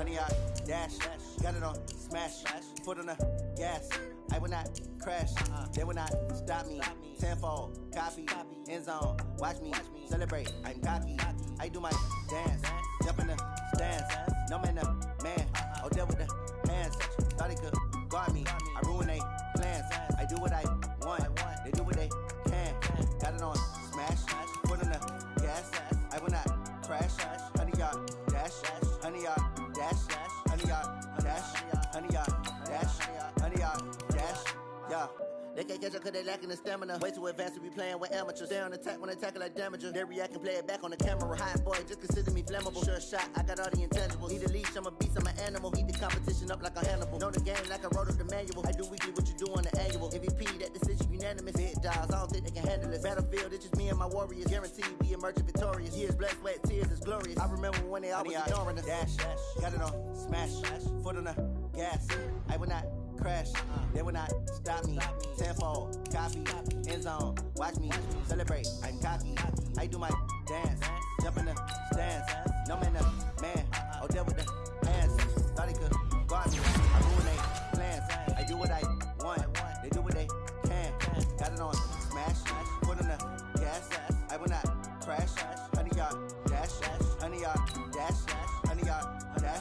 honey yard, dash, got it on, smash, foot on the gas. I will not crash, they will not stop me. Tenfold, copy, end zone, watch me celebrate. I'm cocky, I do my dance, jump in the stands. No man, man, oh deal with the hands. Thought he could guard me, I ruin they plans. I do what I want, they do what they can. Got it on, smash, foot on the gas. I will not crash, honey yard, dash, honey yard, dash, honey yard, dash, honey yard, dash, honey yard, dash, yeah. They can't catch up cause they lacking the stamina. Way too advanced to be playing with amateurs. Stay on attack when I tackle like damager. They react and play it back on the camera. Hot boy, just consider me flammable. Sure shot, I got all the intangibles. Need a leash, I'm a beast, I'm an animal. Eat the competition up like a Hannibal. Know the game like I wrote up the manual. I do weekly what you do on the annual. MVP, that decision unanimous. Hit dials, I don't think they can handle it. Battlefield, it's just me and my warriors. Guaranteed we emerge victorious. Years, blood, sweat, tears, it's glorious. I remember when they always ignoring us. Dash, got it on, smash, foot on the gas. I will not crash, they will not stop me. Tenfold, copy, end zone, watch me celebrate. I'm cocky, I do my dance, jump in the stands. No man, man, oh deal with the hands. Thought he could guard me, I ruin they plans. I do what I want, they do what they can. Got it on, smash, foot on the gas. I will not crash, honey yard, dash, honey yard, dash, honey yard, dash,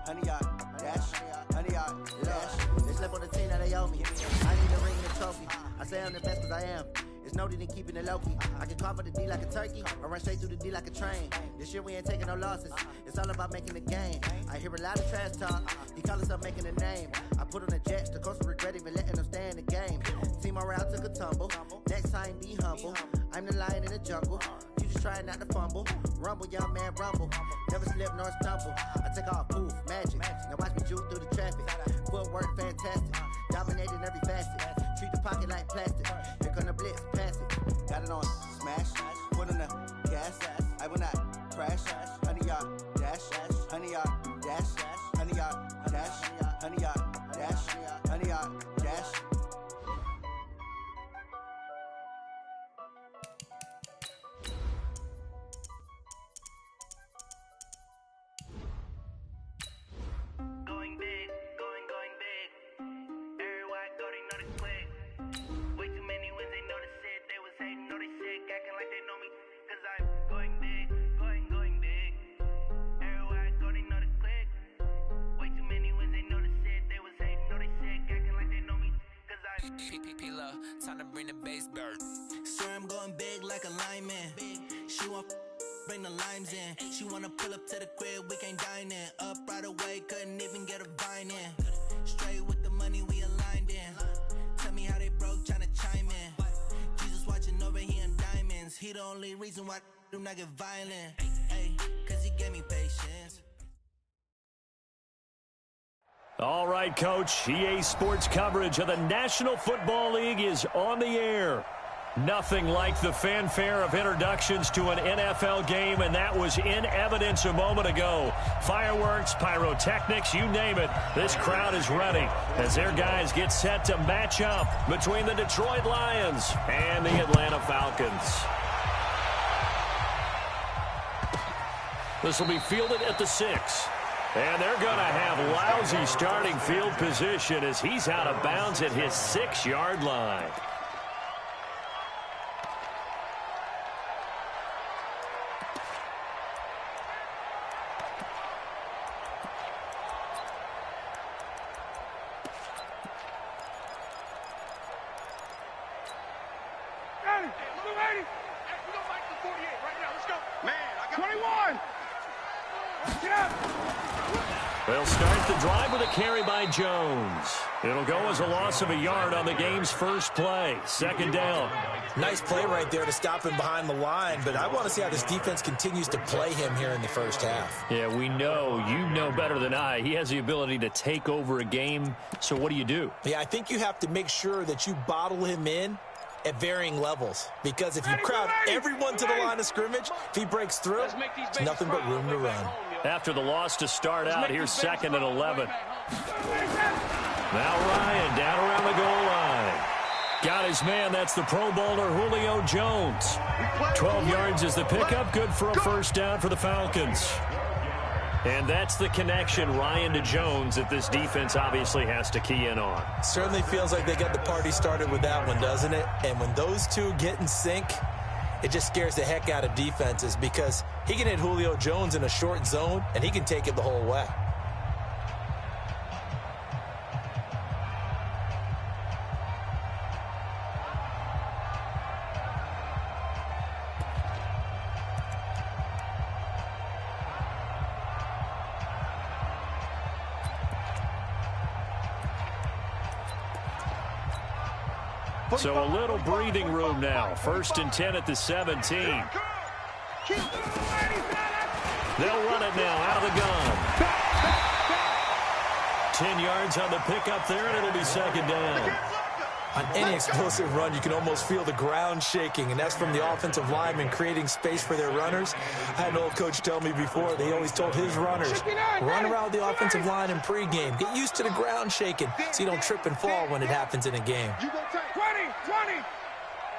honey yard, dash, honey yard, dash. Slept on the team that they owe me. I need a ring and a trophy. I say I'm the best cause I am. It's no need in keeping it low-key. I can carve up the D like a turkey or run straight through the D like a train. This year we ain't taking no losses. It's all about making the game. I hear a lot of trash talk. He call himself making a name. I put on the jets. The coach will regret even letting them stay in the game. Team morale took a tumble. Next time be humble. I'm the lion in the jungle. You just trying not to fumble. Rumble, young man, rumble. Never slip nor stumble. I take off, poof, magic. Now watch me juke through the traffic. Footwork fantastic. Dominating every facet. Treat the pocket like plastic. Here come the blitz, pass it. Got it on, smash, foot on the gas. I will not crash, honey yard, dash, honey yard, dash, honey yard, dash, honey yard, dash, honey yard, dash. Going big, going big. Everywhere I go, they know the click. Way too many wins, they know the shit. They was hating, know they sick, acting like they know me. Cause I'm going big, going big. Everywhere I go, they know the click. Way too many wins, they know the shit. They was hating, know they sick, acting like they know me. Cause I'm P-P-P-Love, time to bring the bass bird. Sir, I'm going big like a lineman. She want bring the limes in. She wanna pull up to the crib, we can't dine in. Up right away, couldn't even get a vine in. Straight with the money we aligned in. Tell me how they broke, tryna chime in. Jesus watching over here in diamonds. He the only reason why I do not get violent. Hey, cause he gave me patience. All right, Coach. EA Sports coverage of the National Football League is on the air. Nothing like the fanfare of introductions to an NFL game, and that was in evidence a moment ago. Fireworks, pyrotechnics, you name it. This crowd is ready as their guys get set to match up between the Detroit Lions and the Atlanta Falcons. This will be fielded at the 6. And they're going to have lousy starting field position as he's out of bounds at his 6-yard line. They'll start the drive with a carry by Jones. It'll go as a loss of a yard on the game's first play. Second down. Nice play right there to stop him behind the line, but I want to see how this defense continues to play him here in the first half. Yeah, we know. You know better than I. He has the ability to take over a game, so what do? Yeah, I think you have to make sure that you bottle him in at varying levels, because if you crowd everyone to the line of scrimmage, if he breaks through, there's nothing but room to run. After the loss to start out, here's 2nd and 11. Now Ryan down around the goal line. Got his man. That's the Pro Bowler Julio Jones. 12 yards is the pickup. Good for a first down for the Falcons. And that's the connection, Ryan to Jones, that this defense obviously has to key in on. Certainly feels like they got the party started with that one, doesn't it? And when those two get in sync, it just scares the heck out of defenses because he can hit Julio Jones in a short zone, and he can take it the whole way. So a little breathing room now. 1st and 10 at the 17. They'll run it now out of the gun. 10 yards on the pickup there, and it'll be 2nd down. On any explosive run, you can almost feel the ground shaking, and that's from the offensive linemen creating space for their runners. I had an old coach tell me before, they always told his runners, run around the offensive line in pregame. Get used to the ground shaking so you don't trip and fall when it happens in a game. 20.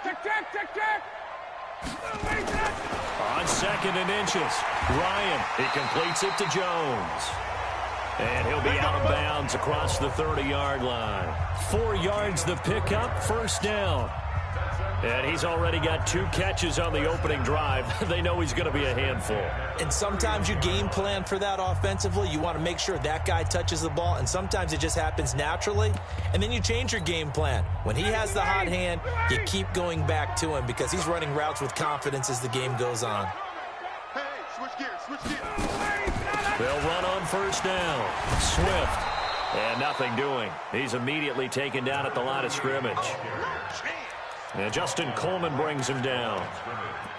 Tick. On 2nd and inches, Ryan, he completes it to Jones. And he'll be out of bounds across the 30-yard line. 4 yards the pickup, 1st down. And he's already got 2 catches on the opening drive. They know he's going to be a handful. And sometimes you game plan for that offensively. You want to make sure that guy touches the ball, and sometimes it just happens naturally. And then you change your game plan. When he has the hot hand, you keep going back to him because he's running routes with confidence as the game goes on. Hey, switch gears. They'll run on 1st down. Swift. And nothing doing. He's immediately taken down at the line of scrimmage. And Justin Coleman brings him down.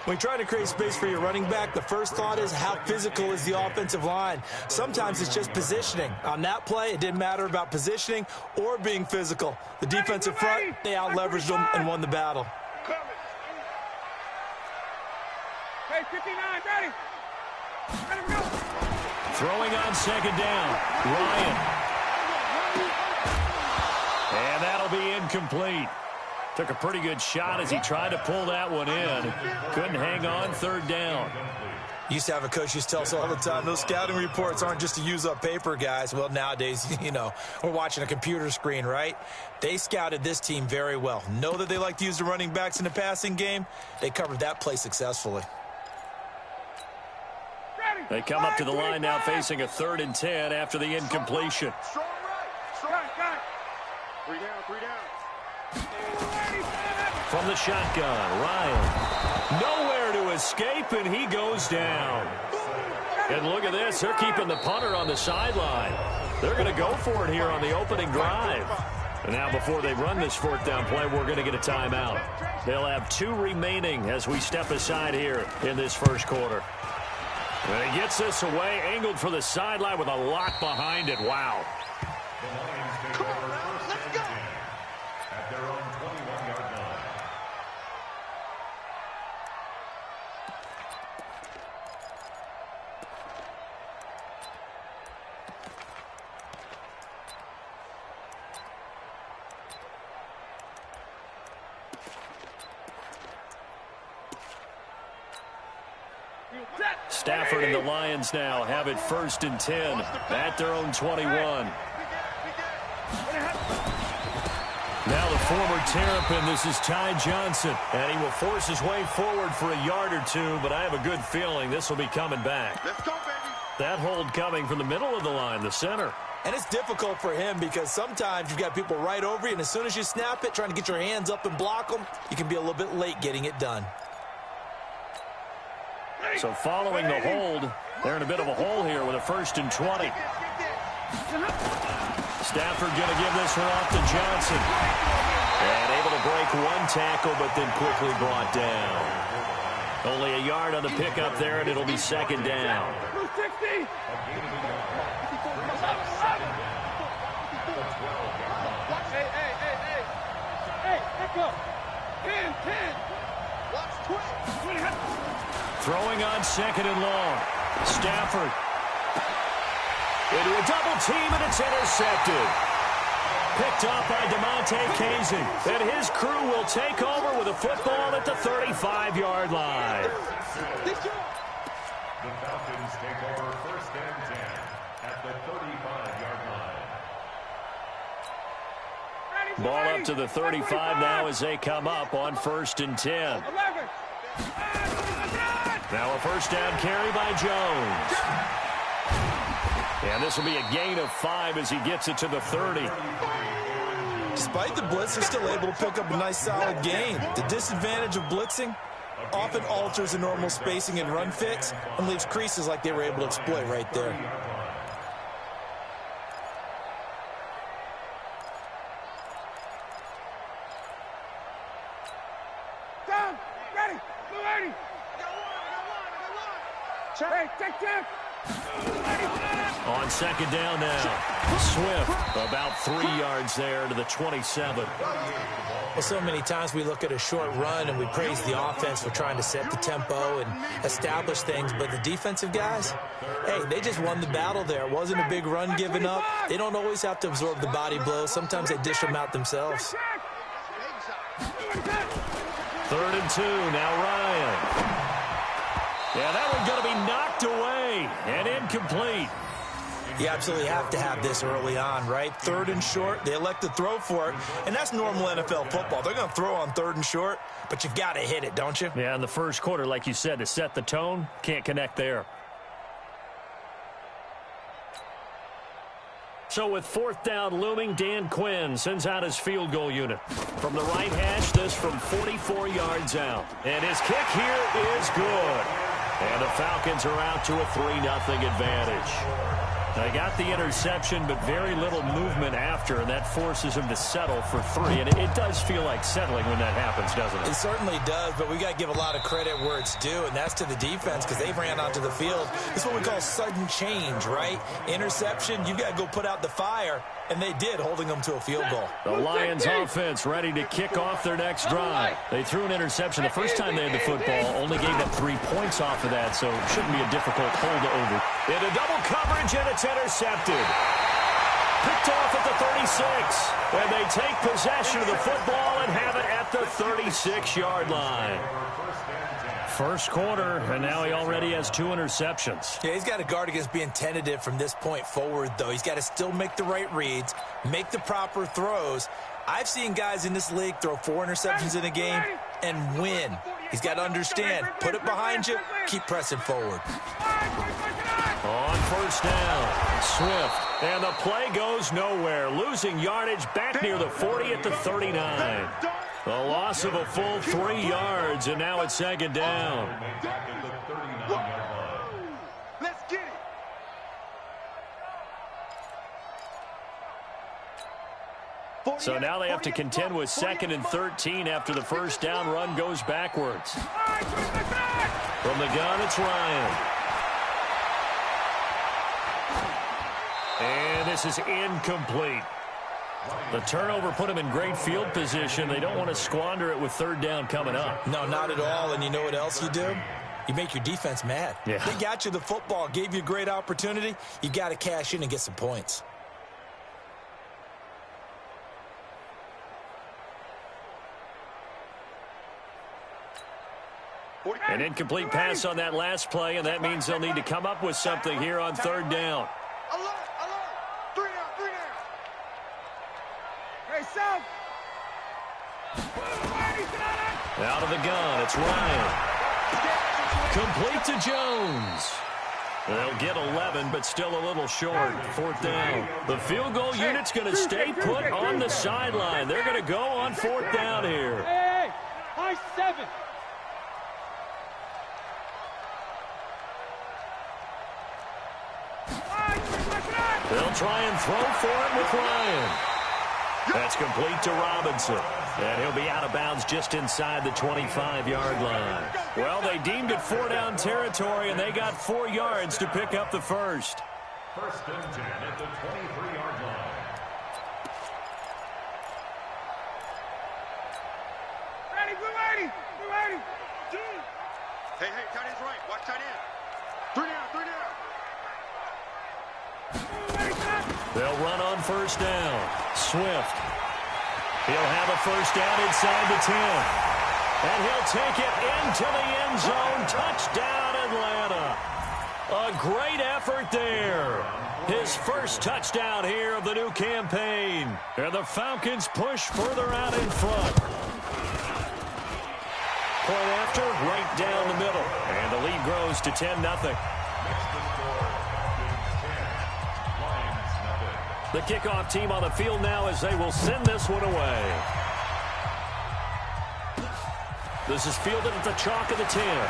When you're trying to create space for your running back, the first thought is how physical is the offensive line. Sometimes it's just positioning. On that play, it didn't matter about positioning or being physical. The defensive front, they out-leveraged them and won the battle. Hey, 59, ready. Let him go. Throwing on 2nd down. Ryan. And that'll be incomplete. Took a pretty good shot as he tried to pull that one in. Couldn't hang on, 3rd down. Used to have a coach used to tell us all the time, those scouting reports aren't just to use up paper, guys. Well, nowadays, we're watching a computer screen, right? They scouted this team very well. Know that they like to use the running backs in the passing game. They covered that play successfully. They come up to the line now facing a 3rd and 10 after the incompletion. Got it. 3 down. From the shotgun, Ryan. Nowhere to escape, and he goes down. And look at this. They're keeping the punter on the sideline. They're going to go for it here on the opening drive. And now before they run this 4th down play, we're going to get a timeout. They'll have 2 remaining as we step aside here in this 1st quarter. And he gets this away, angled for the sideline with a lot behind it. Wow. Stafford and the Lions now have it 1st and 10 at their own 21. Now the former Terrapin, this is Ty Johnson, and he will force his way forward for a yard or 2, but I have a good feeling this will be coming back. Let's go, baby. That hold coming from the middle of the line, the center. And it's difficult for him because sometimes you've got people right over you, and as soon as you snap it, trying to get your hands up and block them, you can be a little bit late getting it done. So following the hold, they're in a bit of a hole here with a 1st and 20. Stafford going to give this one off to Johnson. And able to break 1 tackle, but then quickly brought down. Only a yard on the pickup there, and it'll be 2nd down. 260. Hey, back up. 10. Watch 20. Throwing on 2nd and long. Stafford. Into a double team, and it's intercepted. Picked up by DeMonte Casey. And his crew will take over with a football at the 35-yard line. The Falcons take over 1st and 10. Ball up to the 35 now as they come up on 1st and 10. Now a first down carry by Jones. And this will be a gain of 5 as he gets it to the 30. Despite the blitz, they're still able to pick up a nice solid gain. The disadvantage of blitzing often alters the normal spacing and run fits and leaves creases like they were able to exploit right there. Down, ready, blue 80. Hey, take check. On 2nd down now, Swift about 3 yards there to the 27. Well, so many times we look at a short run and we praise the offense for trying to set the tempo and establish things, but the defensive guys, hey, they just won the battle there. It wasn't a big run given up. They don't always have to absorb the body blows. Sometimes they dish them out themselves. 3rd and 2, now Ryan. Yeah, that one's going to be knocked away and incomplete. You absolutely have to have this early on, right? 3rd and short, they elect to throw for it, and that's normal NFL football. They're going to throw on 3rd and short, but you've got to hit it, don't you? Yeah, in the first quarter, like you said, to set the tone, can't connect there. So with 4th down looming, Dan Quinn sends out his field goal unit. From the right hash, this from 44 yards out. And his kick here is good. And the Falcons are out to a 3-0 advantage. They got the interception, but very little movement after, and that forces him to settle for 3. And it does feel like settling when that happens, doesn't it? It certainly does, but we got to give a lot of credit where it's due, and that's to the defense because they ran onto the field. It's what we call sudden change, right? Interception, you got to go put out the fire, and they did, holding them to a field goal. The Lions offense ready to kick off their next drive. They threw an interception the first time they had the football, only gave up 3 points off of that, so it shouldn't be a difficult holdover. Into double coverage, and it's intercepted. Picked off at the 36, and they take possession of the football and have it at the 36-yard line. First quarter, and now he already has 2 interceptions. Yeah, he's got to guard against being tentative from this point forward, though. He's got to still make the right reads, make the proper throws. I've seen guys in this league throw 4 interceptions in a game and win. He's got to understand, put it behind you, keep pressing forward. On first down, Swift, and the play goes nowhere. Losing yardage back near the 40 at the 39. The loss of a full 3 yards, and now it's 2nd down. Let's get it. So now they have to contend with 2nd and 13 after the first down run goes backwards. From the gun, it's Ryan. And this is incomplete. The turnover put them in great field position. They don't want to squander it with 3rd down coming up. No, not at all. And you know what else you do? You make your defense mad. Yeah. They got you the football, gave you a great opportunity. You got to cash in and get some points. An incomplete pass on that last play, and that means they'll need to come up with something here on 3rd down. Alert, alert. 3 down, 3 down. Hey, South. Out of the gun, it's Ryan. Complete to Jones. They'll get 11, but still a little short. 4th down. The field goal unit's going to stay put on the sideline. They're going to go on 4th down here. Hey, high 7. They'll try and throw for it with Ryan. That's complete to Robinson. And he'll be out of bounds just inside the 25-yard line. Well, they deemed it 4 down territory, and they got 4 yards to pick up the first. 1st and 10 at the 23-yard line. Ready, blue 80. Blue 80. Hey, tight end's right. Watch tight end. 3 down, 3 down. They'll run on 1st down. Swift. He'll have a first down inside the 10. And he'll take it into the end zone. Touchdown, Atlanta. A great effort there. His first touchdown here of the new campaign. And the Falcons push further out in front. Point after, right down the middle. And the lead grows to 10-0. The kickoff team on the field now as they will send this one away. This is fielded at the chalk of the 10.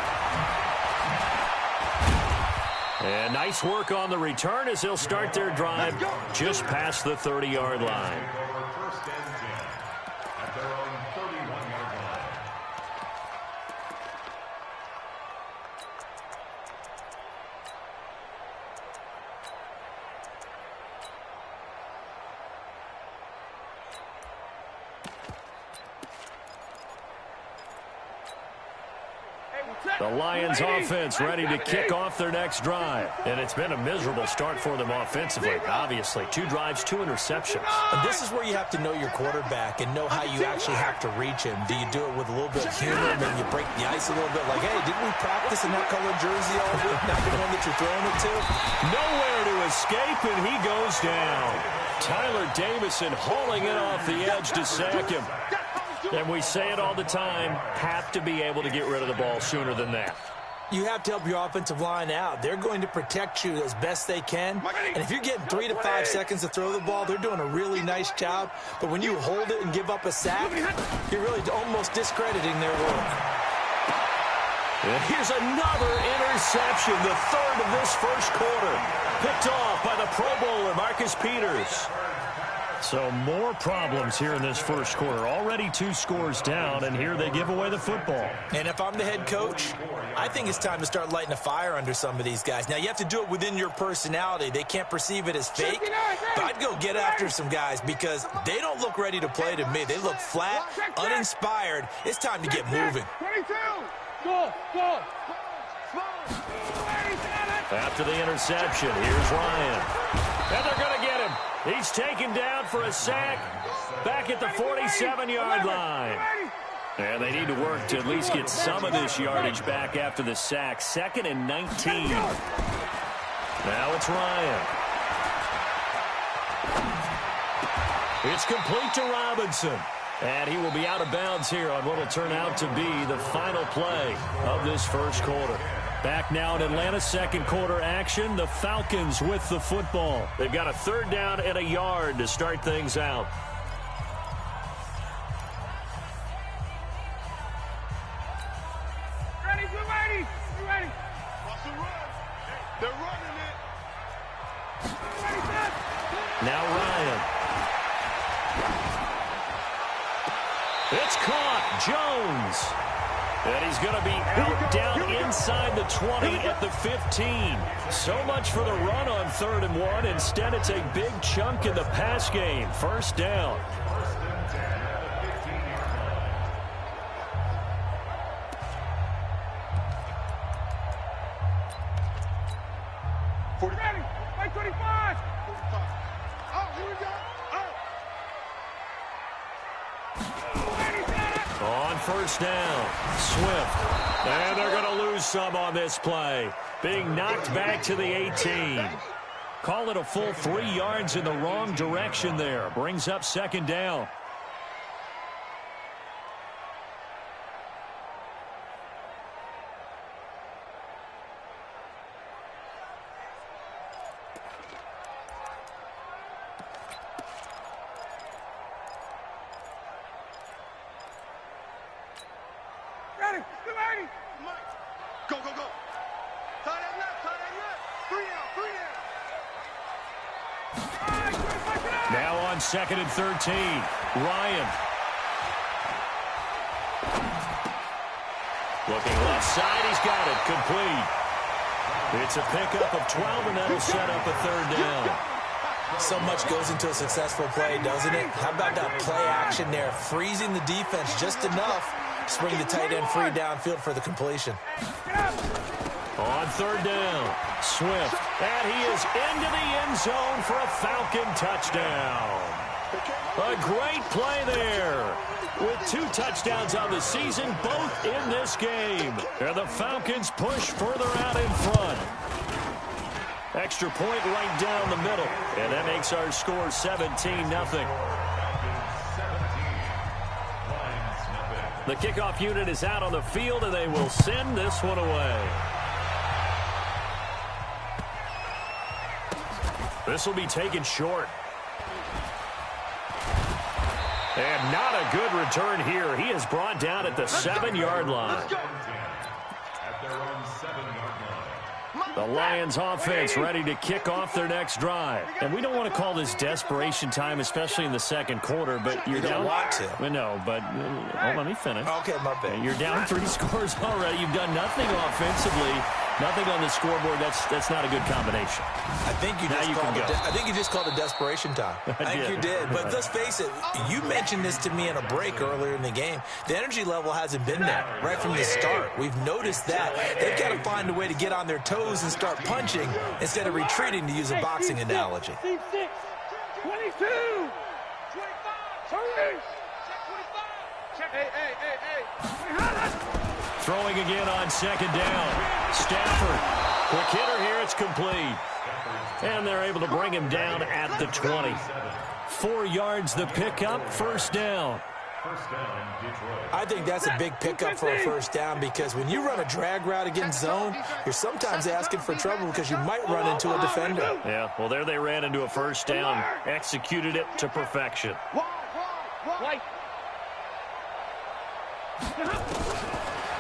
And nice work on the return as they'll start their drive just past the 30-yard line. First and 10 at their own 31-yard line. The Lions offense ready to kick off their next drive. And it's been a miserable start for them offensively. Obviously, 2 drives, 2 interceptions. And this is where you have to know your quarterback and know how you actually have to reach him. Do you do it with a little bit of humor? Maybe you break the ice a little bit like, hey, didn't we practice in that colored jersey all week? Not the one that you're throwing it to? Nowhere to escape, and he goes down. Tyler Davison hauling it off the edge to sack him. And we say it all the time, have to be able to get rid of the ball sooner than that. You have to help your offensive line out. They're going to protect you as best they can. And if you're getting 3 to 5 seconds to throw the ball, they're doing a really nice job. But when you hold it and give up a sack, you're really almost discrediting their work. And here's another interception, the third of this first quarter. Picked off by the Pro Bowler, Marcus Peters. So more problems here in this first quarter. Already 2 scores down, and here they give away the football. And if I'm the head coach, I think it's time to start lighting a fire under some of these guys. Now, you have to do it within your personality. They can't perceive it as fake. But I'd go get after some guys because they don't look ready to play to me. They look flat, uninspired. It's time to get moving. 22. Go. After the interception, here's Ryan. And they're going to get him. He's taken down for a sack back at the 47-yard line. And they need to work to at least get some of this yardage back after the sack. 2nd and 19. Now it's Ryan. It's complete to Robinson. And he will be out of bounds here on what will turn out to be the final play of this first quarter. Back now in Atlanta, second quarter action. The Falcons with the football. They've got a 3rd down and a yard to start things out. Ready, we're ready. Watch the run. They're running it. Ready, set. Now Ryan. It's caught. Jones. And he's going to be out down inside the 20 at the 15. So much for the run on 3rd and 1. Instead, it's a big chunk in the pass game. First down. Ready. Like 25. Oh, here we go. On first down, Swift. And they're going to lose some on this play. Being knocked back to the 18. Call it a full 3 yards in the wrong direction there. Brings up 2nd down. Ready, go. Tie that left. 3 down. Now on 2nd and 13. Ryan. Looking left side, he's got it. Complete. It's a pickup of 12, and that'll set up a 3rd down. So much goes into a successful play, doesn't it? How about that play action there? Freezing the defense just enough. Spring the tight end free downfield for the completion. On 3rd down, Swift. And he is into the end zone for a Falcon touchdown. A great play there. With 2 touchdowns on the season, both in this game. And the Falcons push further out in front. Extra point right down the middle. And that makes our score 17-0. The kickoff unit is out on the field, and they will send this one away. This will be taken short. And not a good return here. He is brought down at the 7-yard line. At their own 7-yard line. The Lions offense ready to kick off their next drive. And we don't want to call this desperation time, especially in the second quarter, but you're down. You don't want to. No, but hold on, let me finish. Okay, my bad. You're down 3 scores already. You've done nothing offensively. Nothing on the scoreboard. That's not a good combination. I think you just called it desperation time. I think you did. But let's face it, you mentioned this to me in a break earlier in the game. The energy level hasn't been there right from the start. We've noticed that. They've got to find a way to get on their toes and start punching instead of retreating, to use a boxing analogy. 22, 25, Throwing again on second down. Stafford. Quick hitter here. It's complete. And they're able to bring him down at the 20. 4 yards the pickup. First down. First down, Detroit. I think that's a big pickup for a first down, because when you run a drag route against zone, you're sometimes asking for trouble because you might run into a defender. Yeah, well, there they ran into a first down. Executed it to perfection.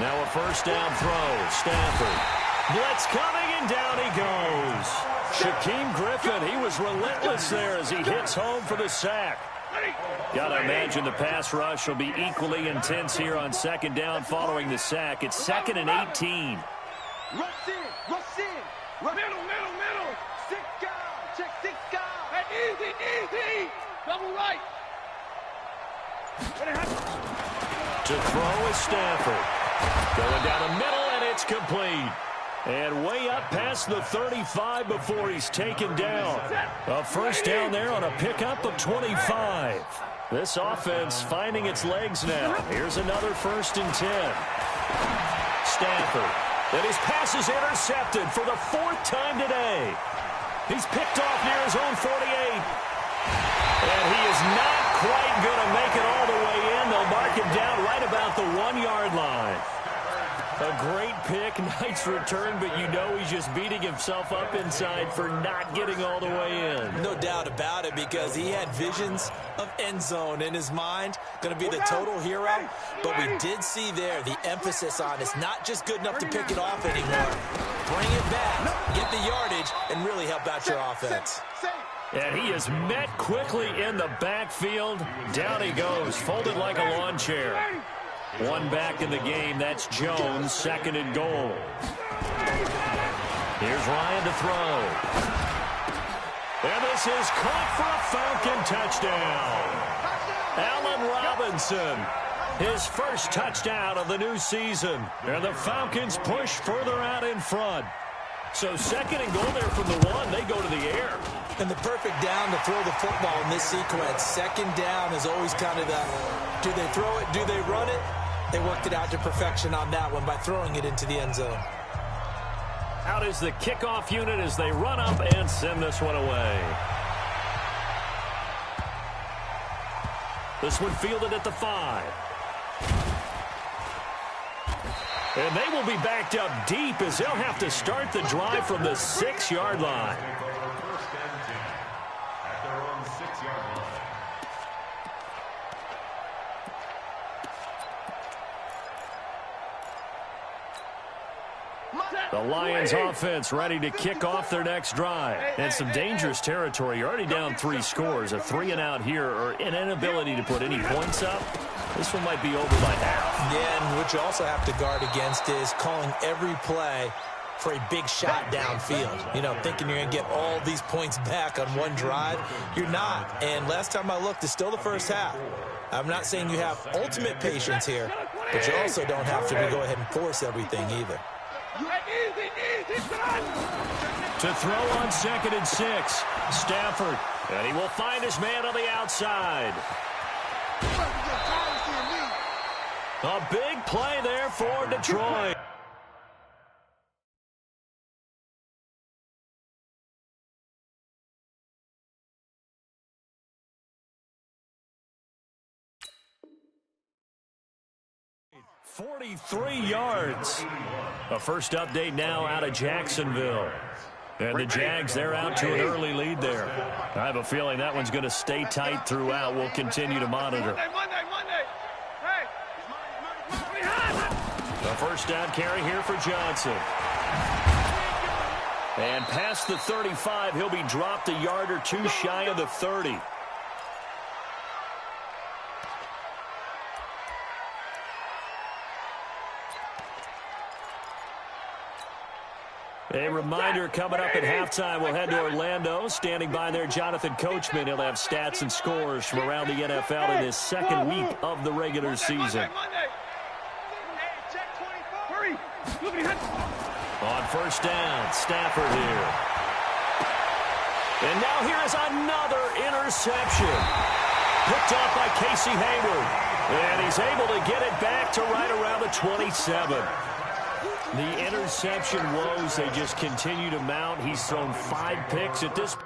Now a first down throw. Stafford. Blitz coming, and down he goes. Shaquem Griffin, he was relentless there as he hits home for the sack. Got to imagine the pass rush will be equally intense here on second down following the sack. It's 2nd and 18. Rush in. Middle. 6 guys. Check 6 guys. Hey, easy. Double right. To throw is Stafford. Going down the middle, and it's complete. And way up past the 35 before he's taken down. A first down there on a pickup of 25. This offense finding its legs now. Here's another 1st and 10. Stafford. And his pass is intercepted for the 4th time today. He's picked off near his own 48. And he is not quite going to make it all the way in. They'll mark him down right about the 1-yard line. A great pick, nice return, but you know he's just beating himself up inside for not getting all the way in. No doubt about it, because he had visions of end zone in his mind. Going to be the total hero. But we did see there the emphasis on it's not just good enough to pick it off anymore. Bring it back, get the yardage, and really help out your offense. And he is met quickly in the backfield. Down he goes, folded like a lawn chair. One back in the game, that's Jones, 2nd and goal. Here's Ryan to throw. And this is caught for a Falcon touchdown. Allen Robinson, his first touchdown of the new season. And the Falcons push further out in front. So 2nd and goal there from the 1. They go to the air. And the perfect down to throw the football in this sequence. 2nd down is always kind of that. Do they throw it? Do they run it? They worked it out to perfection on that one by throwing it into the end zone. Out is the kickoff unit as they run up and send this one away. This one fielded at the 5. And they will be backed up deep as they'll have to start the drive from the 6-yard line. First and 10. At their own 6-yard line. The Lions offense ready to kick off their next drive. And some dangerous territory. You're already down 3 scores. A 3-and-out here, or an inability to put any points up. This one might be over by half. Yeah, and what you also have to guard against is calling every play for a big shot downfield. You know, thinking you're going to get all these points back on one drive. You're not. And last time I looked, it's still the first half. I'm not saying you have ultimate patience here, but you also don't have to go ahead and force everything either. To throw on 2nd and 6. Stafford. And he will find his man on the outside. A big play there for Detroit. 43 yards. A first update now out of Jacksonville. And the Jags, they're out to an early lead there. I have a feeling that one's going to stay tight throughout. We'll continue to monitor. Monday. Hey. The first down carry here for Johnson. And past the 35, he'll be dropped a yard or two shy of the 30. A reminder coming up at halftime, we'll head to Orlando. Standing by there, Jonathan Coachman. He'll have stats and scores from around the NFL in his second week of the regular season. On first down, Stafford here. And now here is another interception. Picked off by Casey Hayward. And he's able to get it back to right around the 27. The interception woes, they just continue to mount. He's thrown 5 picks at this point.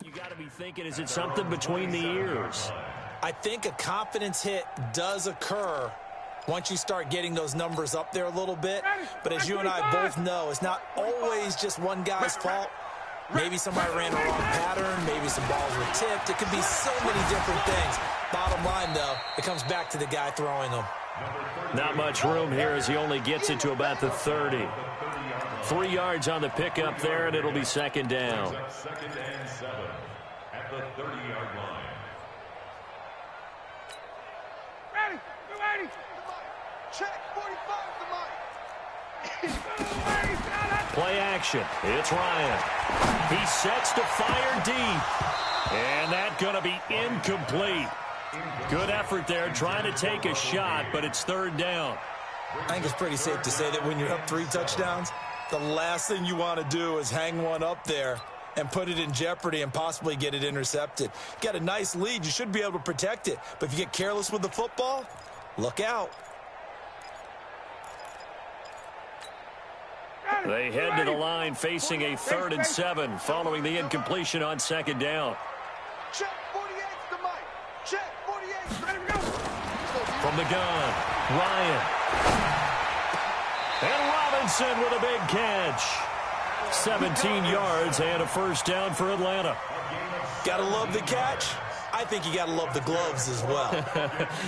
You got to be thinking, is it something between the ears? I think a confidence hit does occur once you start getting those numbers up there a little bit. But as you and I both know, it's not always just one guy's fault. Maybe somebody ran a wrong pattern. Maybe some balls were tipped. It could be so many different things. Bottom line, though, it comes back to the guy throwing them. Not much room here as he only gets it to about the 30. 3 yards on the pickup there, and it'll be second down. Second and 7 at the 30-yard line. Ready. Check 45 Play action. It's Ryan. He sets to fire deep. And that's going to be incomplete. Good effort there trying to take a shot, but it's third down. I think it's pretty safe to say that when you're up 3 touchdowns, the last thing you want to do is hang one up there and put it in jeopardy and possibly get it intercepted. You got a nice lead. You should be able to protect it. But if you get careless with the football, look out. They head to the line facing a 3rd and 7 following the incompletion on second down. Check 48's the mic. Check 48. Ready to go. From the gun, Ryan. And Robinson with a big catch. 17 yards and a first down for Atlanta. Gotta love the catch. I think you gotta love the gloves as well.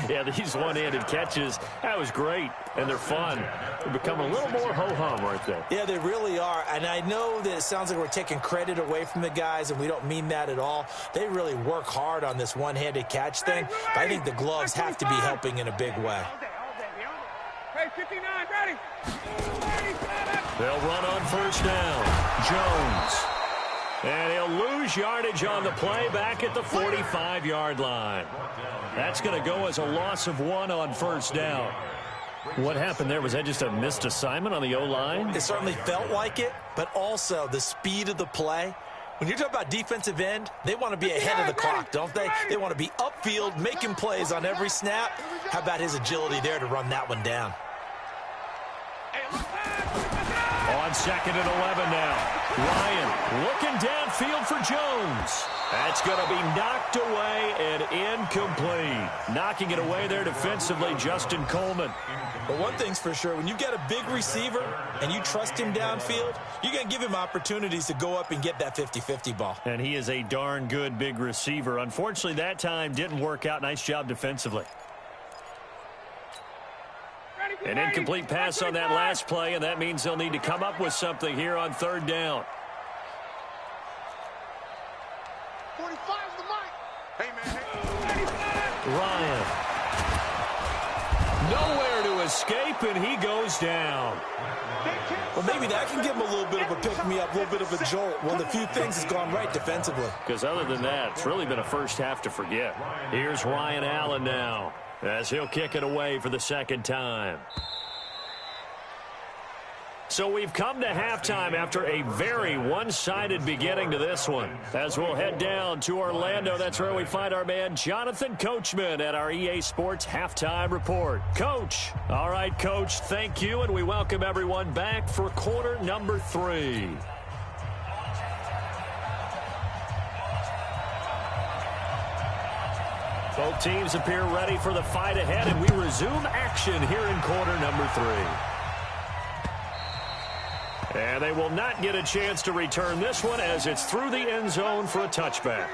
Yeah, these one-handed catches, that was great, and they're fun. They're becoming a little more ho-hum, aren't they? Yeah, they really are, and I know that it sounds like we're taking credit away from the guys, and we don't mean that at all. They really work hard on this one-handed catch thing, but I think the gloves have to be helping in a big way. Hey, 59, ready. They'll run on first down. Jones. And he'll lose yardage on the play back at the 45-yard line. That's going to go as a loss of 1 on first down. What happened there? Was that just a missed assignment on the O-line? It certainly felt like it, but also the speed of the play. When you're talking about defensive end, they want to be ahead of the clock, don't they? They want to be upfield, making plays on every snap. How about his agility there to run that one down? On 2nd and 11 now. Ryan looking downfield for Jones. That's going to be knocked away and incomplete. Knocking it away there defensively, Justin Coleman. But one thing's for sure, when you've got a big receiver and you trust him downfield, you're going to give him opportunities to go up and get that 50-50 ball. And he is a darn good big receiver. Unfortunately, that time didn't work out. Nice job defensively. An incomplete pass on that last play, and that means they'll need to come up with something here on third down. 45's the mic. Hey, man. Ryan. Nowhere to escape, and he goes down. Well, maybe that can give him a little bit of a pick-me-up, a little bit of a jolt. One of the few things has gone right defensively. Because other than that, it's really been a first half to forget. Here's Ryan Allen now, as he'll kick it away for the second time. So we've come to halftime after a very one-sided beginning to this one. As we'll head down to Orlando, that's where we find our man Jonathan Coachman at our EA Sports Halftime Report. Coach. All right, Coach, thank you, and we welcome everyone back for quarter number 3. Both teams appear ready for the fight ahead, and we resume action here in quarter number 3. And they will not get a chance to return this one as it's through the end zone for a touchback.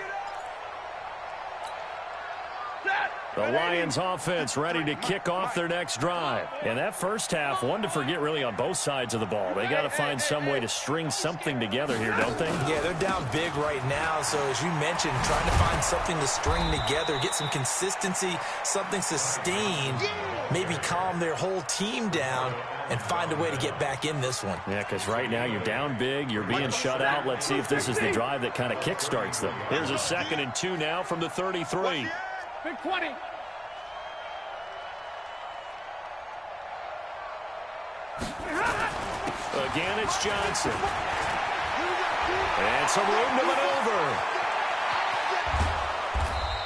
The Lions offense ready to kick off their next drive. And that first half, one to forget really on both sides of the ball. They got to find some way to string something together here, don't they? Yeah, they're down big right now. So as you mentioned, trying to find something to string together, get some consistency, something sustained, maybe calm their whole team down and find a way to get back in this one. Yeah, because right now you're down big, you're being shut out. Let's see if this is the drive that kind of kickstarts them. Here's a 2nd and 2 now from the 33. Big 20. Again, it's Johnson. And some room to maneuver.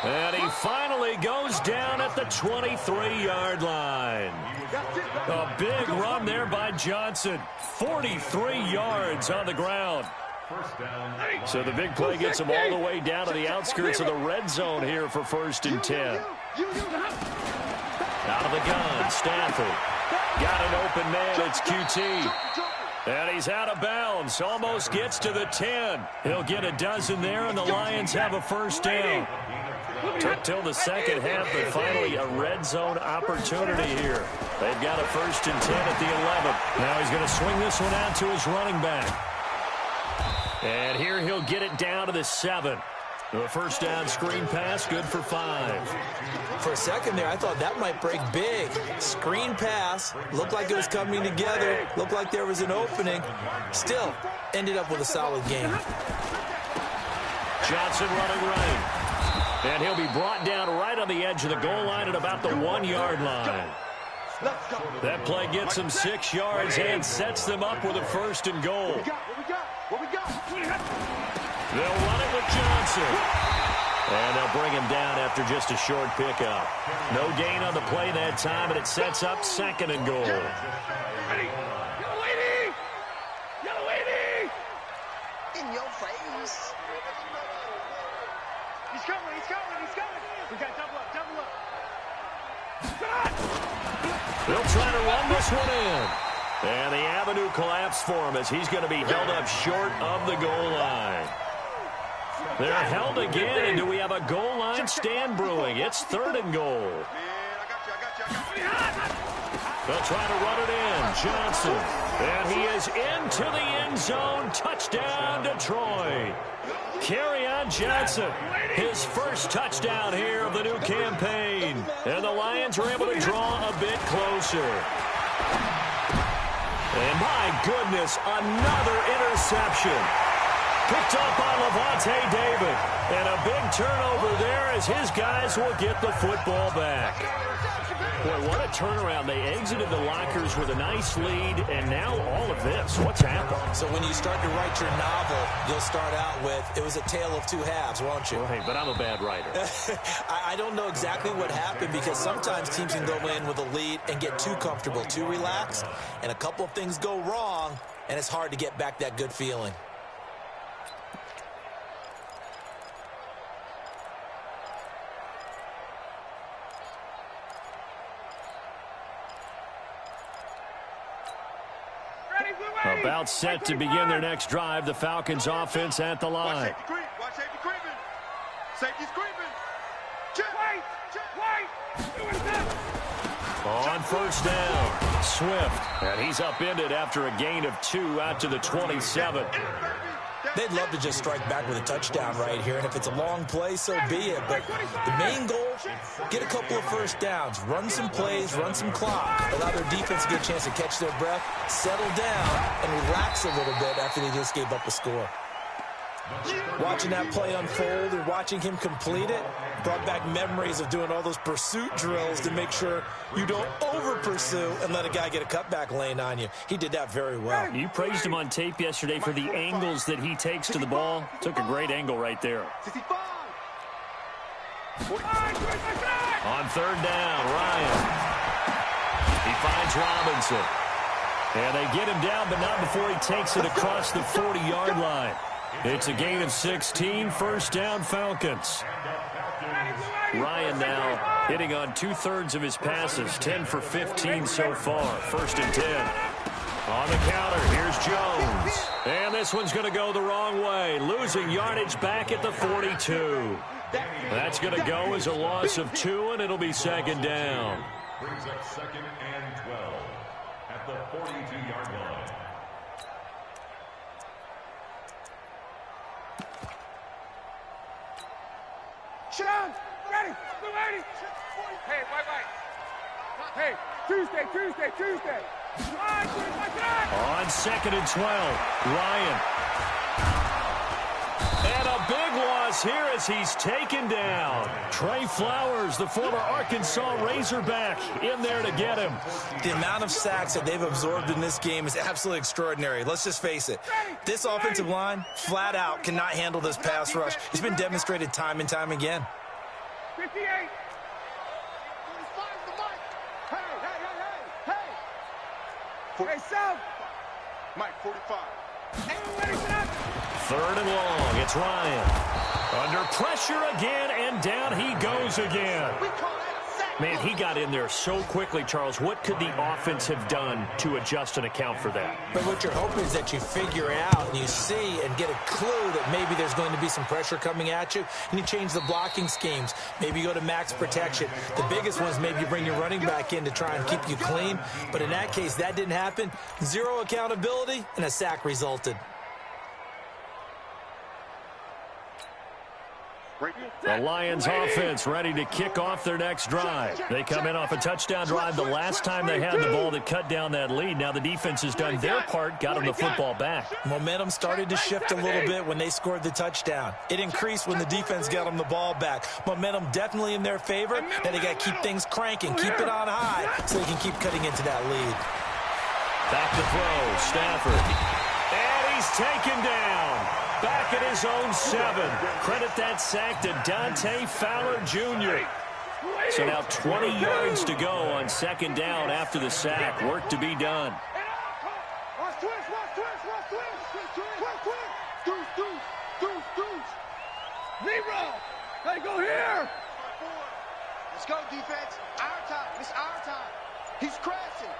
And he finally goes down at the 23-yard line. A big run there by Johnson. 43 yards on the ground. So the big play gets him all the way down to the outskirts of the red zone here for 1st and 10. Out of the gun, Stafford. Got an open man, it's QT. And he's out of bounds, almost gets to the 10. He'll get a dozen there, and the Lions have a 1st down. Took till the second half, but finally a red zone opportunity here. They've got a 1st and 10 at the 11. Now he's going to swing this one out to his running back. And here he'll get it down to the 7. The 1st down screen pass, good for 5. For a second there, I thought that might break big. Screen pass, looked like it was coming together, looked like there was an opening. Still, ended up with a solid game. Johnson running right. And he'll be brought down right on the edge of the goal line at about the 1-yard line. That play gets him 6 yards and sets them up with a 1st and goal. They'll run it with Johnson. And they'll bring him down after just a short pickup. No gain on the play that time, and it sets up 2nd and goal. Ready. Yellow lady! Yellow lady! In your face. He's coming, he's coming, he's coming. We got double up, double up. They'll try to run this one in. And the avenue collapsed for him as he's going to be held up short of the goal line. They're held again, and do we have a goal line stand brewing? It's 3rd and goal. They'll try to run it in. Johnson. And he is into the end zone. Touchdown, Detroit. Kerryon Johnson, his 1st touchdown here of the new campaign. And the Lions are able to draw a bit closer. And my goodness, another interception. Picked up by Lavonte David. And a big turnover there as his guys will get the football back. Boy, what a turnaround. They exited the lockers with a nice lead, and now all of this. What's happened? So when you start to write your novel, you'll start out with, it was a tale of 2 halves, won't you? Right, but I'm a bad writer. I don't know exactly what happened because sometimes teams can go in with a lead and get too comfortable, too relaxed, and a couple of things go wrong, and it's hard to get back that good feeling. About set to begin their next drive. The Falcons offense at the line. Watch safety creeping. Safety's creeping. On 1st down, Swift. And he's upended after a gain of 2 out to the 27. They'd love to just strike back with a touchdown right here, and if it's a long play, so be it. But the main goal, get a couple of first downs, run some plays, run some clock, allow their defense to get a chance to catch their breath, settle down, and relax a little bit after they just gave up a score. Watching that play unfold and watching him complete it brought back memories of doing all those pursuit drills to make sure you don't over-pursue and let a guy get a cutback lane on you. He did that very well. You praised him on tape yesterday for the angles that he takes to the ball. Took a great angle right there. On third down, Ryan. He finds Robinson. And they get him down, but not before he takes it across the 40-yard line. It's a gain of 16, first down Falcons. Ryan now hitting on 2/3 of his passes, 10 for 15 so far, first and 10. On the counter, here's Jones. And this one's going to go the wrong way, losing yardage back at the 42. That's going to go as a loss of 2, and it'll be second down. Brings up second and 12 at the 42-yard line. Shut down! Ready! Ready! Hey, wait. Hey, Tuesday. On second and 12, Ryan. And a big loss here as he's taken down. Trey Flowers, the former Arkansas Razorback, in there to get him. The amount of sacks that they've absorbed in this game is absolutely extraordinary. Let's just face it. This offensive line, flat out, cannot handle this pass rush. It's been demonstrated time and time again. 58. Hey, South. Mike, 45. Third and long, it's Ryan. Under pressure again, and down he goes again. Man, he got in there so quickly, Charles. What could the offense have done to adjust and account for that? But what you're hoping is that you figure out and you see and get a clue that maybe there's going to be some pressure coming at you, and you change the blocking schemes. Maybe you go to max protection. The biggest one is maybe you bring your running back in to try and keep you clean. But in that case, that didn't happen. Zero accountability, and a sack resulted. The Lions offense ready to kick off their next drive. They come in off a touchdown drive the last time they had the ball that cut down that lead. Now the defense has done their part, got them the football back. Momentum started to shift a little bit when they scored the touchdown. It increased when the defense got them the ball back. Momentum definitely in their favor. Now they got to keep things cranking, keep it on high so they can keep cutting into that lead. Back to throw, Stafford. And he's taken down. Back at his own 7. Credit that sack to Dante Fowler Jr. So now 20 yards to go on second down after the sack. Work to be done. Hey, go here! Let's go, defense. Our time. It's our time. He's crashing.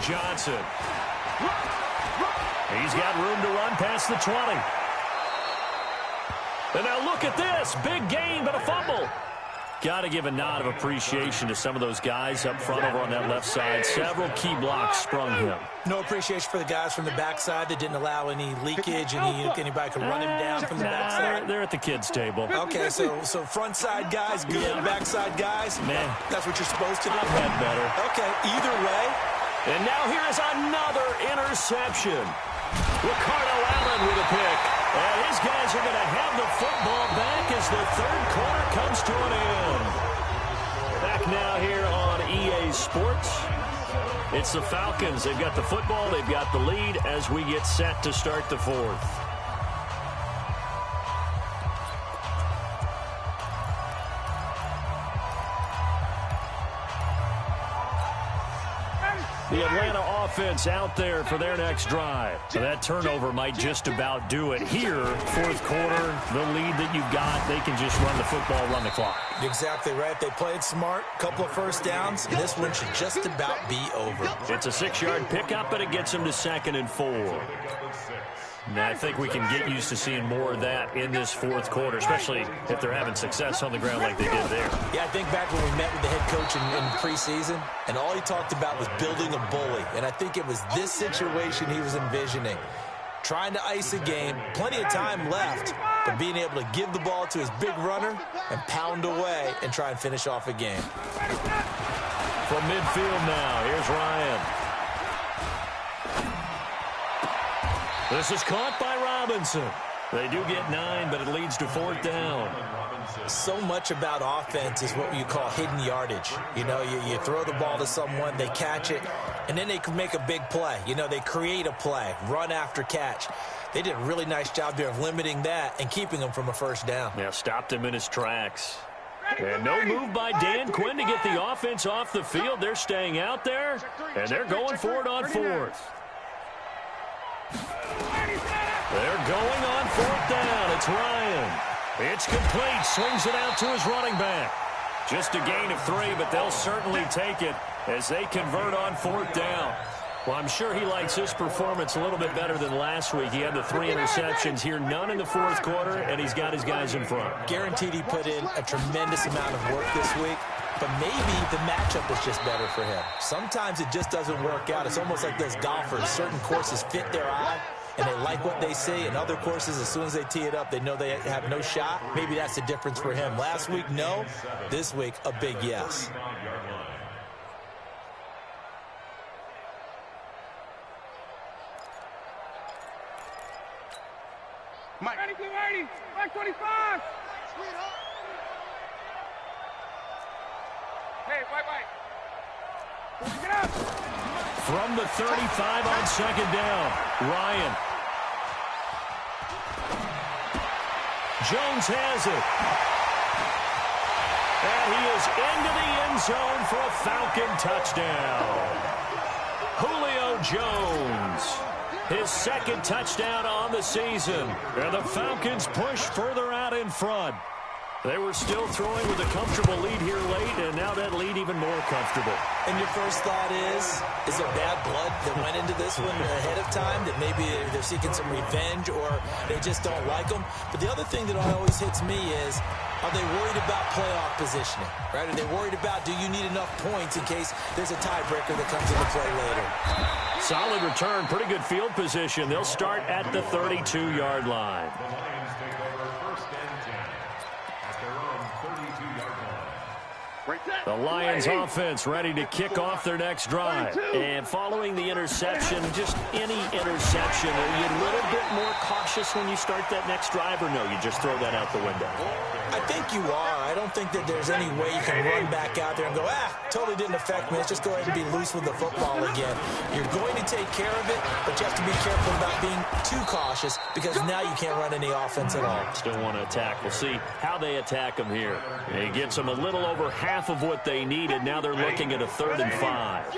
Johnson. He's got room to run past the 20. And now look at this. Big gain, but a fumble. Got to give a nod of appreciation to some of those guys up front over on that left side. Several key blocks sprung him. No appreciation for the guys from the backside that didn't allow any leakage and anybody could run him down from the backside. They're at the kids' table. Okay, so front side guys, good. Backside guys, man, that's what you're supposed to do. I've had better. Okay, either way. And now here is another interception. Ricardo Allen with a pick. And his guys are going to have the football back as the third quarter comes to an end. Back now here on EA Sports. It's the Falcons. They've got the football. They've got the lead as we get set to start the fourth. The Atlanta offense out there for their next drive. So that turnover might just about do it here. Fourth quarter, the lead that you've got, they can just run the football, run the clock. Exactly right. They played smart, couple of first downs, and this one should just about be over. It's a 6-yard pickup, but it gets them to 2nd and 4. And I think we can get used to seeing more of that in this fourth quarter, especially if they're having success on the ground like they did there. Yeah, I think back when we met with the head coach in preseason, and all he talked about was building a bully. And I think it was this situation he was envisioning. trying to ice a game, plenty of time left, but being able to give the ball to his big runner and pound away and try and finish off a game. From midfield now, here's Ryan. This is caught by Robinson. They do get 9, but it leads to 4th down. So much about offense is what you call hidden yardage. You know, you throw the ball to someone, they catch it, and then they can make a big play. You know, they create a play, run after catch. They did a really nice job there of limiting that and keeping him from a 1st down. Yeah, stopped him in his tracks. And no move by Dan Quinn to get the offense off the field. They're staying out there, and they're going for it on 4th. They're going on 4th down. It's Ryan. It's complete. Swings it out to his running back. Just a gain of 3, but they'll certainly take it as they convert on 4th down. Well, I'm sure he likes his performance a little bit better than last week. He had the 3 interceptions here, none in the 4th quarter, and he's got his guys in front. Guaranteed he put in a tremendous amount of work this week, but maybe the matchup is just better for him. Sometimes it just doesn't work out. It's almost like those golfers. Certain courses fit their eye, and they like what they see. In other courses, as soon as they tee it up, they know they have no shot. Maybe that's the difference for him. Last week, no. This week, a big yes. Mike. 80, 525. Hey, white. Get up. From the 35 on 2nd down, Ryan. Jones has it. And he is into the end zone for a Falcon touchdown. Julio Jones. His 2nd touchdown on the season. And the Falcons push further out in front. They were still throwing with a comfortable lead here late, and now that lead even more comfortable. And your first thought is there bad blood that went into this one ahead of time, that maybe they're seeking some revenge or they just don't like them? But the other thing that always hits me is, are they worried about playoff positioning? Right? Are they worried about, do you need enough points in case there's a tiebreaker that comes into play later? Solid return, pretty good field position. They'll start at the 32-yard line. The Lions offense ready to kick off their next drive. And following the interception, just any interception, are you a little bit more cautious when you start that next drive, or no, you just throw that out the window? I think you are. I don't think that there's any way you can run back out there and go, totally didn't affect me. Let's just go ahead and be loose with the football again. You're going to take care of it, but you have to be careful about being too cautious because now you can't run any offense at all. Still want to attack. We'll see how they attack them here. He gets them a little over half of what they needed. Now they're looking at a 3rd and 5.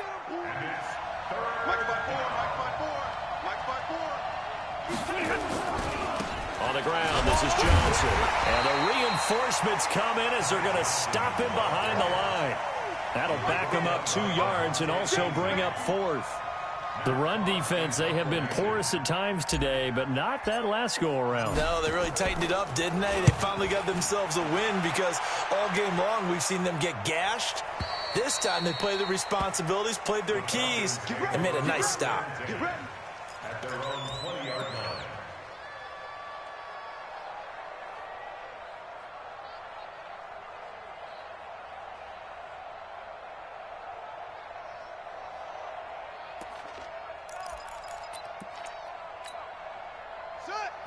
On the ground, this is Johnson. And the reinforcements come in as they're going to stop him behind the line. That'll back him up 2 yards and also bring up 4th. The run defense, they have been porous at times today, but not that last go-around. No, they really tightened it up, didn't they? They finally got themselves a win because all game long we've seen them get gashed. This time they played the responsibilities, played their keys, and made a nice stop. At their own 20-yard line.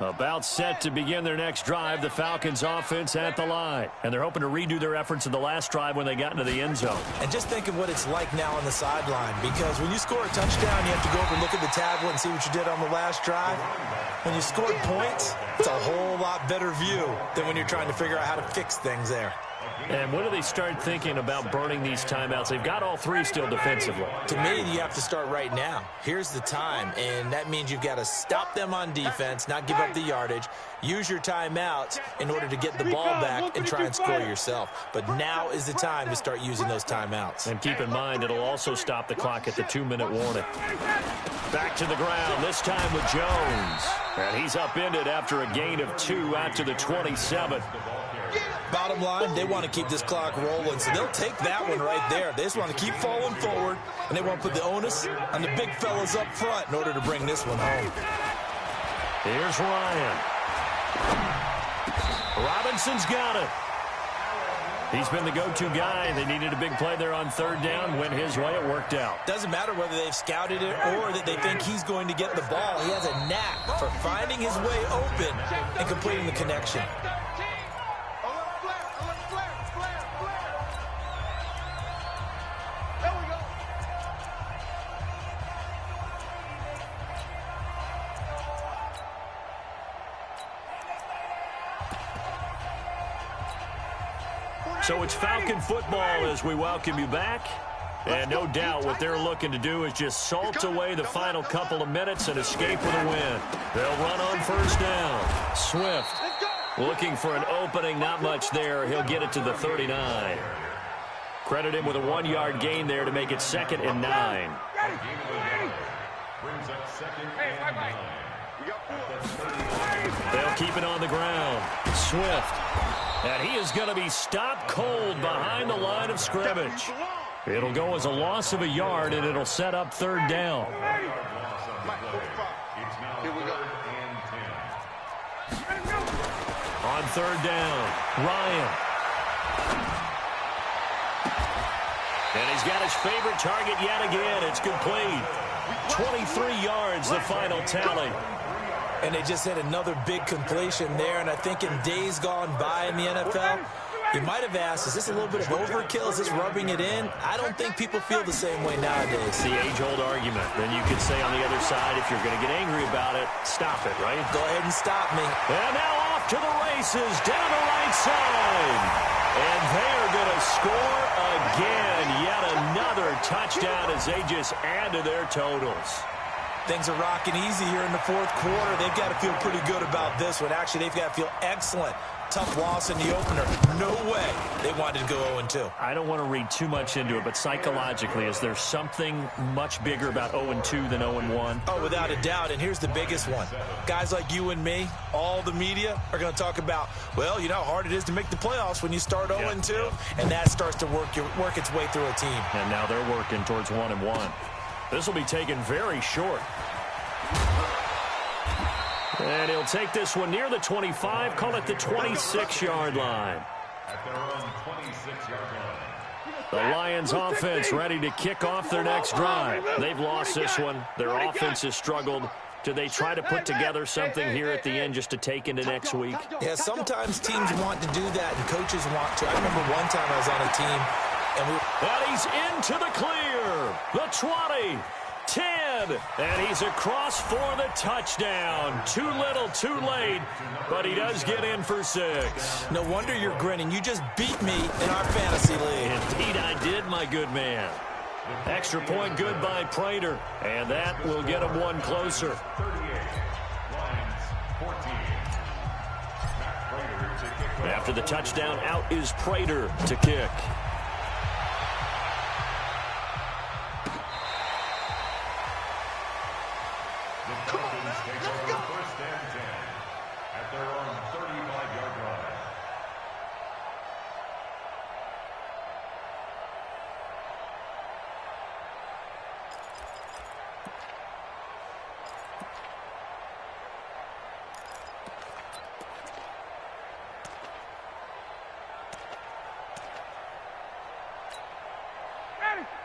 About set to begin their next drive, the Falcons offense at the line. And they're hoping to redo their efforts in the last drive when they got into the end zone. And just think of what it's like now on the sideline, because when you score a touchdown, you have to go over and look at the tablet and see what you did on the last drive. When you scored points, it's a whole lot better view than when you're trying to figure out how to fix things there. And when do they start thinking about burning these timeouts? They've got all 3 still defensively. To me, you have to start right now. Here's the time, and that means you've got to stop them on defense, not give up the yardage, use your timeouts in order to get the ball back and try and score yourself. But now is the time to start using those timeouts. And keep in mind, it'll also stop the clock at the 2-minute warning. Back to the ground, this time with Jones. And he's upended after a gain of 2 out to the 27. Bottom line, they want to keep this clock rolling, so they'll take that one right there. They just want to keep falling forward, and they want to put the onus on the big fellas up front in order to bring this one home. Here's Ryan. Robinson's got it. He's been the go-to guy. They needed a big play there on third down. Went his way. It worked out. Doesn't matter whether they've scouted it or that they think he's going to get the ball. He has a knack for finding his way open and completing the connection. So it's Falcon football as we welcome you back. And no doubt what they're looking to do is just salt away the final couple of minutes and escape with a win. They'll run on first down. Swift looking for an opening. Not much there. He'll get it to the 39. Credit him with a 1-yard gain there to make it 2nd and 9. They'll keep it on the ground. Swift. And he is going to be stopped cold behind the line of scrimmage. It'll go as a loss of a yard, and it'll set up third down. On third down, Ryan. And he's got his favorite target yet again. It's complete. 23 yards, the final tally. And they just had another big completion there. And I think in days gone by in the NFL, you might have asked, is this a little bit of overkill? Is this rubbing it in? I don't think people feel the same way nowadays. The age-old argument. Then you could say on the other side, if you're going to get angry about it, stop it, right? Go ahead and stop me. And now off to the races, down the right side. And they're going to score again. Yet another touchdown as they just add to their totals. Things are rocking easy here in the fourth quarter. They've got to feel pretty good about this one. Actually, they've got to feel excellent. Tough loss in the opener. No way they wanted to go 0-2. I don't want to read too much into it, but psychologically, is there something much bigger about 0-2 than 0-1? Oh, without a doubt, and here's the biggest one. Guys like you and me, all the media, are going to talk about, well, you know how hard it is to make the playoffs when you start 0-2, and that starts to work its way through a team. And now they're working towards 1-1. This will be taken very short. And he'll take this one near the 25, call it the 26-yard line. At their own 26-yard line. The Lions offense ready to kick off their next drive. They've lost this one. Their offense has struggled. Do they try to put together something here at the end just to take into next week? Yeah, sometimes teams want to do that and coaches want to. I remember one time I was on a team and he's into the clear. The 20. 10, and he's across for the touchdown. Too little, too late, but he does get in for 6. No wonder you're grinning. You just beat me in our fantasy league. Indeed I did, my good man. Extra point good by Prater, and that will get him one closer. 38, Lions 14. After the touchdown, out is Prater to kick.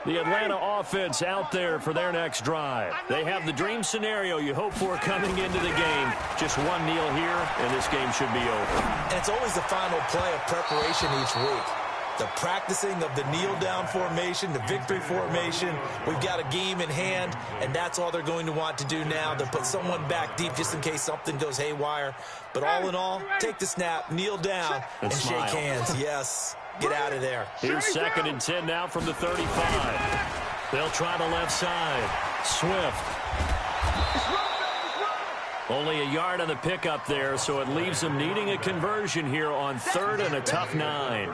The Atlanta offense out there for their next drive. They have the dream scenario you hope for coming into the game. Just one kneel here, and this game should be over. And it's always the final play of preparation each week. The practicing of the kneel-down formation, the victory formation. We've got a game in hand, and that's all they're going to want to do now. They'll put someone back deep just in case something goes haywire. But all in all, take the snap, kneel down, and shake hands. Yes. Get out of there. Here's 2nd and 10 now from the 35. They'll try the left side. Swift. Only a yard on the pickup there, so it leaves them needing a conversion here on 3rd and a tough 9.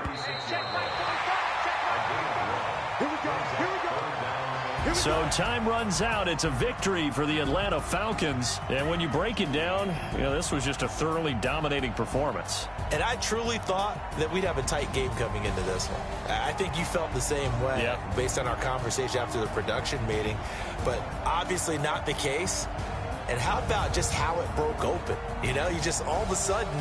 So time runs out. It's a victory for the Atlanta Falcons. And when you break it down, you know, this was just a thoroughly dominating performance. And I truly thought that we'd have a tight game coming into this one. I think you felt the same way based on our conversation after the production meeting. But obviously not the case. And how about just how it broke open? You know, you just all of a sudden